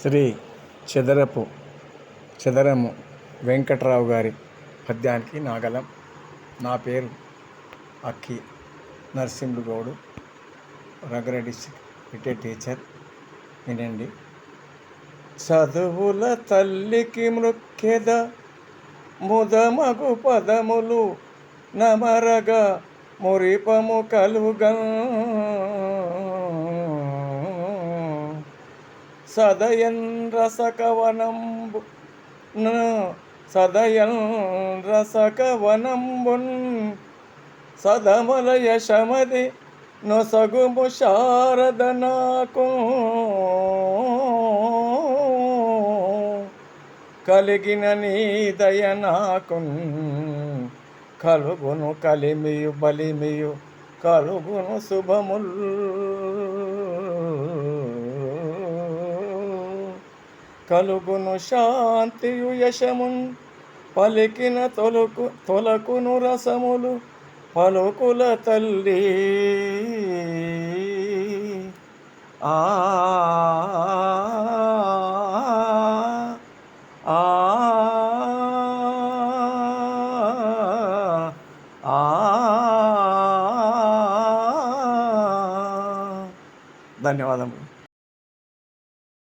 శ్రీ చదరము వెంకట్రావు గారి పద్యానికి నాగలం. నా పేరు అక్కి నరసింహులు గౌడు, రంగారెడ్డి డిస్ట్రిక్ట్ రిటైర్డ్ టీచర్. వినండి. చదువుల తల్లికి మృక్కెద ముదమగు పదములు నమరగా మురిపము కలుగా సదయన్ రసకవనంబున్ సదమల యశమది నొసగుము శారద నాకు కలిగిన నీ దయ నాకు కలుగును కలిమియు బలిమియు కలుగును శుభముల్ కలుగును శాంతియు యశమున్ పలికిన తొలకును రసములు పలుకుల తల్లి. ఆ ధన్యవాదములు.